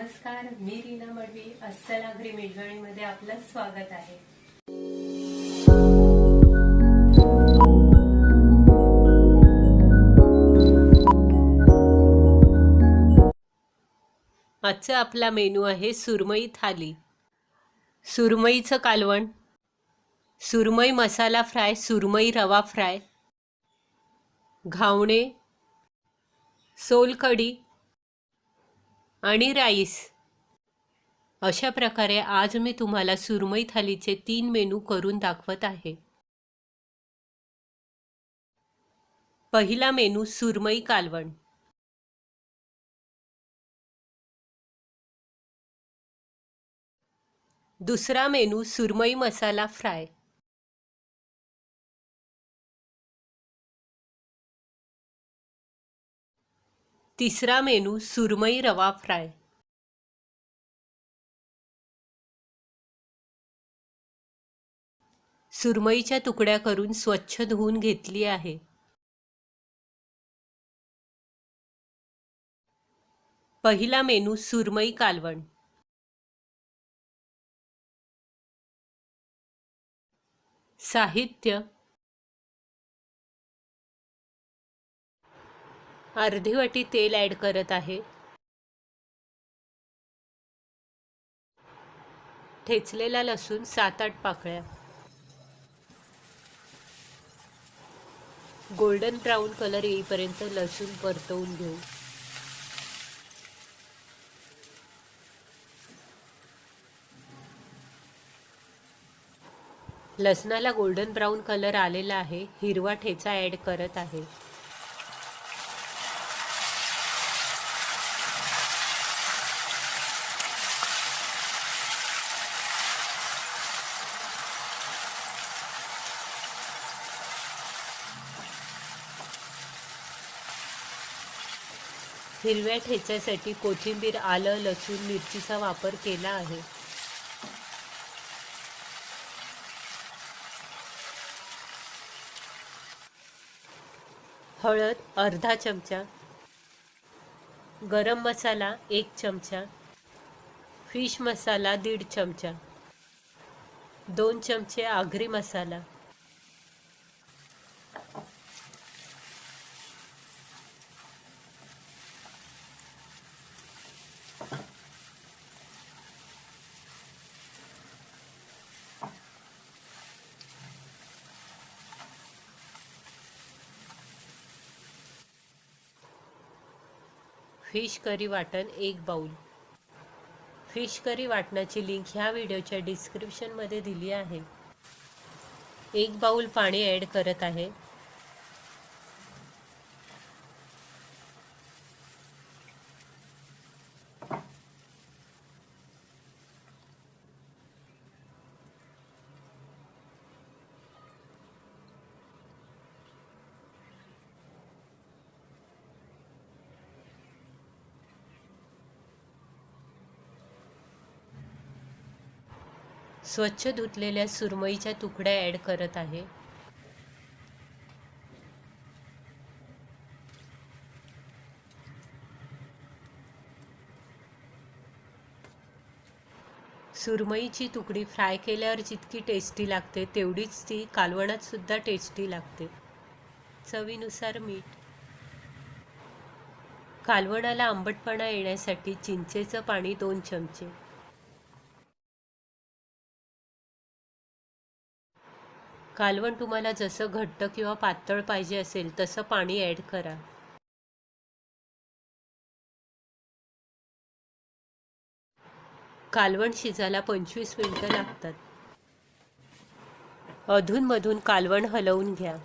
नमस्कार, मी रीना मडवी. अस्सल आगरी मेजवानीमध्ये आपलं स्वागत आहे. आजचा आपला मेनू आहे सुरमई थाली. सुरमईचं कालवण, सुरमई मसाला फ्राय, सुरमई रवा फ्राय, घावणे, सोलकढी आणि राईस. अशा प्रकारे आज मी तुम्हाला सुरमई थालीचे 3 मेनू करून दाखवत आहे. पहिला मेनू सुरमई कालवण. दुसरा मेनू सुरमई मसाला फ्राय. तिसरा मेनू सुरमई रवा फ्राय. सुरमईच्या तुकड्या करून स्वच्छ धुवून घेतली आहे. पहिला मेनू सुरमई कालवण. साहित्य: अर्धी वाटी तेल ॲड करत आहे. ठेचलेला लसूण 7-8 पाकळ्या. गोल्डन ब्राऊन कलर येईपर्यंत लसूण परतवून घेऊ. लसणाला गोल्डन ब्राऊन कलर आलेला आहे. हिरवा ठेचा ॲड करत आहे. हिरव्या ठेच्यासाठी कोथिंबीर, आलं, लसूण, मिरचीचा वापर केला आहे. हळद अर्धा चमचा, गरम मसाला 1 चमचा, फिश मसाला 1.5 चमचा, 2 चमचे आगरी मसाला, फिश करी वाटण 1 बाउल. फिश करी वाटणाची लिंक ह्या व्हिडिओच्या डिस्क्रिप्शनमध्ये दिली आहे. 1 बाउल पाणी ॲड करत आहे. स्वच्छ धुतलेल्या सुरमईच्या तुकड्या ॲड करत आहे. सुरमईची तुकडी फ्राय केल्यावर जितकी टेस्टी लागते तेवढीच ती कालवणात सुद्धा टेस्टी लागते. चवीनुसार मीठ. कालवणाला आंबटपणा येण्यासाठी चिंचेचं पाणी 2 चमचे. कालवण तुम्हाला जसं घट्ट किंवा पातळ पाहिजे असेल तसं पाणी ॲड करा. कालवण शिजायला 25 मिनिटं लागतात. अधूनमधून कालवण हलवून घ्या.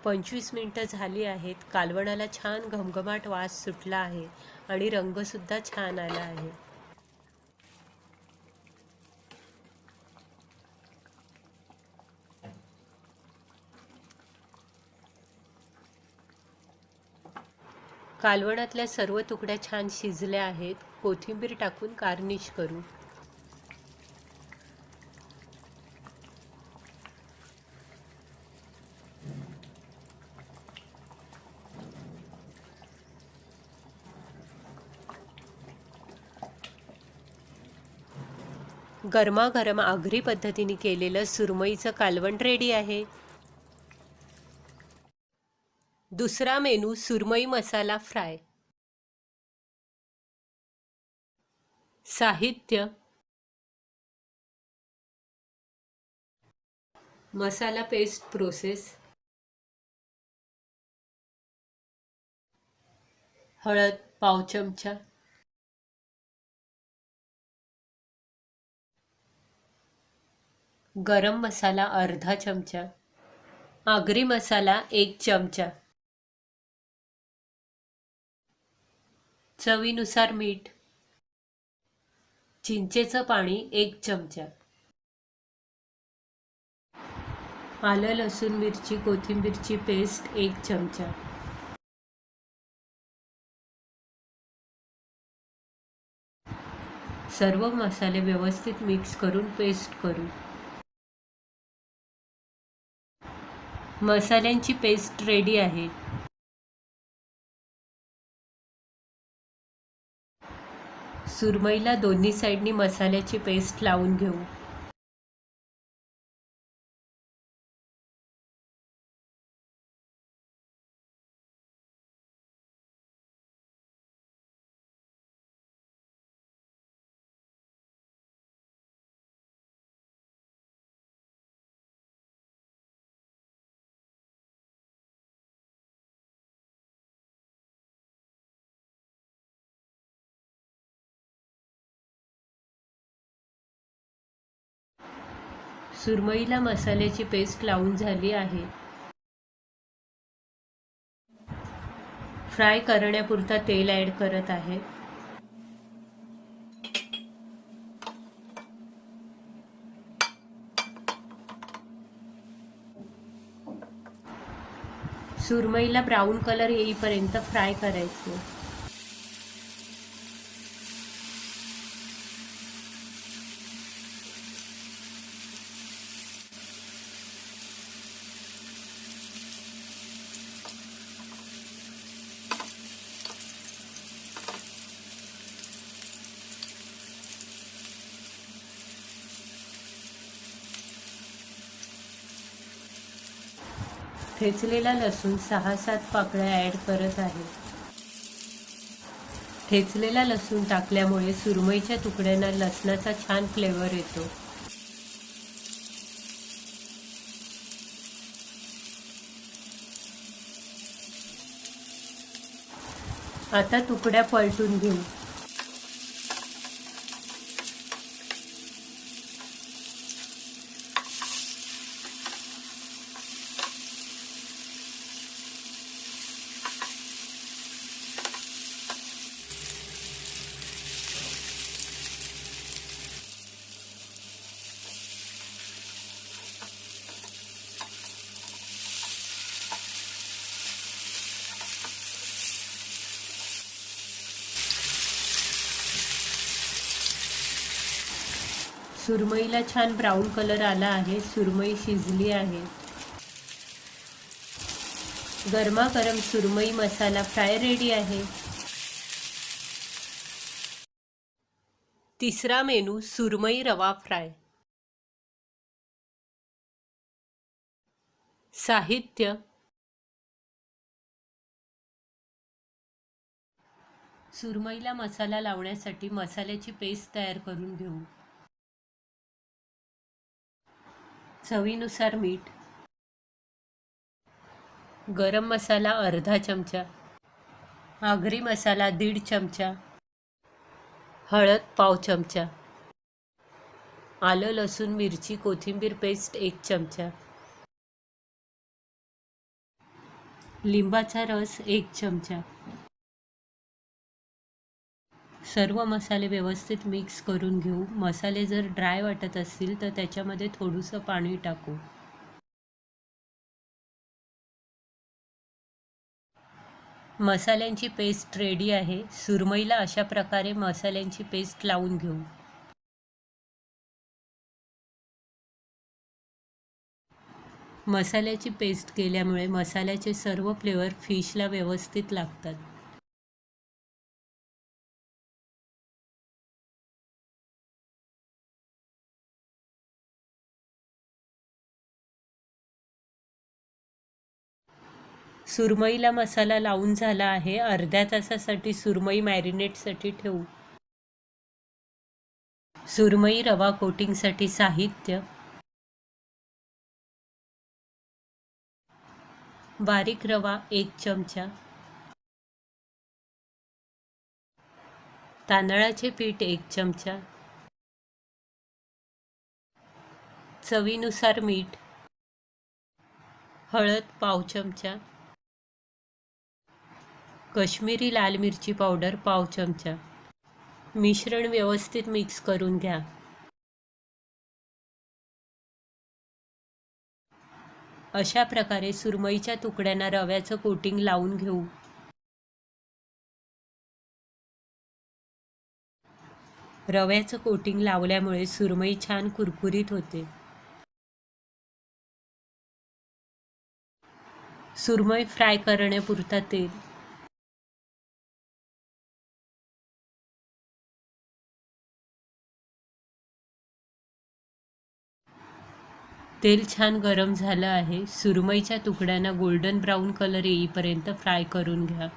पंचवीस मिनिटं झाली आहेत. कालवणाला छान घमघमाट वास सुटला आहे आणि रंगसुद्धा छान आला आहे. कालवणातल्या सर्व तुकड्या छान शिजल्या आहेत. कोथिंबीर टाकून गार्निश करू. गरमागरम आगरी पद्धतीने केलेलं सुरमईचं कालवण रेडी आहे. दुसरा मेनू सुरमई मसाला फ्राय. साहित्य: मसाला पेस्ट प्रोसेस, हळद पाव चमचा, गरम मसाला अर्धा चमचा, आगरी मसाला 1 चमचा, चवीनुसार मीठ, चिंचेचं पाणी 1 चमचा, आलं लसूण मिरची कोथिंबीरची पेस्ट 1 चमचा, सर्व मसाले व्यवस्थित मिक्स करून पेस्ट करू. मसाल्यांची पेस्ट रेडी आहे. सुरमईला दोन्ही साईडनी मसाल्याची पेस्ट लावून घेऊ. सुरमईला मसाल्याची पेस्ट लावून झाली आहे. फ्राय करण्यापुरता तेल ॲड करत आहे. सुरमईला ब्राऊन कलर येईपर्यंत फ्राय करायचे. ठेचलेला लसूण 6-7 पाकळ्या ॲड करत आहे. ठेचलेला लसूण टाकल्यामुळे सुरमईच्या तुकड्यांना लसणाचा छान फ्लेवर येतो. आता तुकड्या पलटून घेऊ. सुरमईला छान ब्राऊन कलर आला आहे. सुरमई शिजली आहे. गरमागरम सुरमई मसाला फ्राय रेडी आहे. तिसरा मेनू सुरमई रवा फ्राय. साहित्य: सुरमईला मसाला लावण्यासाठी मसाल्याची पेस्ट तयार करून घेऊ. चवीनुसार मीठ, गरम मसाला अर्धा चमचा, आगरी मसाला 1.5 चमचा, हळद पाव चमचा, आलं लसूण मिरची कोथिंबीर पेस्ट 1 चमचा, लिंबाचा रस 1 चमचा. सर्व मसाले व्यवस्थित मिक्स करून घेऊ. मसाले जर ड्राय वाटत असतील तर त्याच्यामध्ये थोडंसं पाणी टाकू. मसाल्यांची पेस्ट रेडी आहे. सुरमईला अशा प्रकारे मसाल्यांची पेस्ट लावून घेऊ. मसाल्याची पेस्ट केल्यामुळे मसाल्याचे सर्व फ्लेवर फिशला व्यवस्थित लागतात. सुरमईला मसाला लावून झाला आहे. अर्ध्या तासासाठी सुरमई मॅरिनेटसाठी ठेवू. सुरमई रवा कोटिंगसाठी साहित्य: बारीक रवा 1 चमचा, तांदळाचे पीठ 1 चमचा, चवीनुसार मीठ, हळद पाव चमचा, काश्मीरी लाल मिरची पावडर पाव चमचा. मिश्रण व्यवस्थित मिक्स करून घ्या. अशा प्रकारे सुरमईच्या तुकड्यांना रव्याचं कोटिंग लावून घेऊ. रव्याचं कोटिंग लावल्यामुळे सुरमई छान कुरकुरीत होते. सुरमई फ्राय करण्यापुरता तेल, तेल छान गरम झालं आहे. सुरमईच्या तुकड्यांना गोल्डन ब्राऊन कलर येईपर्यंत फ्राय करून घ्या.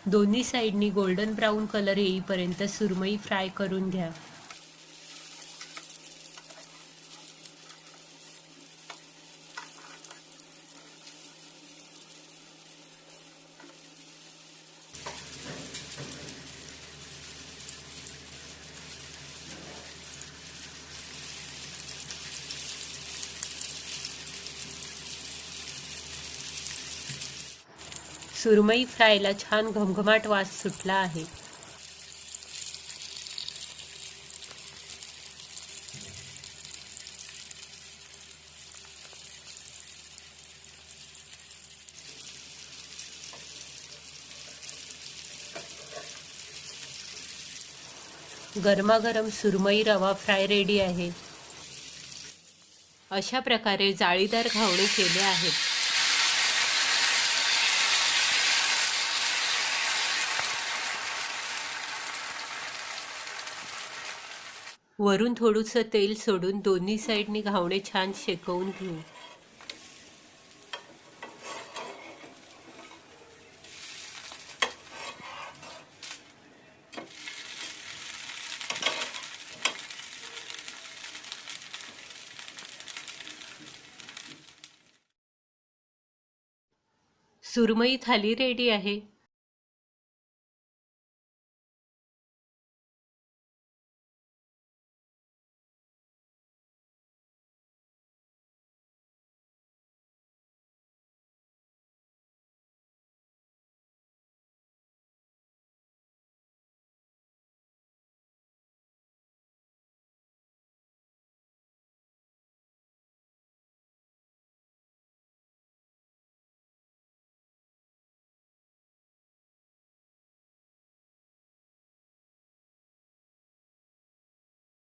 दोन्ही साईडनी गोल्डन ब्राऊन कलर येईपर्यंत सुरमई फ्राय करून घ्या. सुरमई फ्रायला छान घमघमाट वास सुटला आहे. गरमागरम सुरमई रवा फ्राय रेडी आहे. अशा प्रकारे जाळीदार घावणे केले आहेत. वरून थोडंसं तेल सोडून दोन्ही साईडनी घावणे छान शेकवून घेऊ. सुरमई थाली रेडी आहे.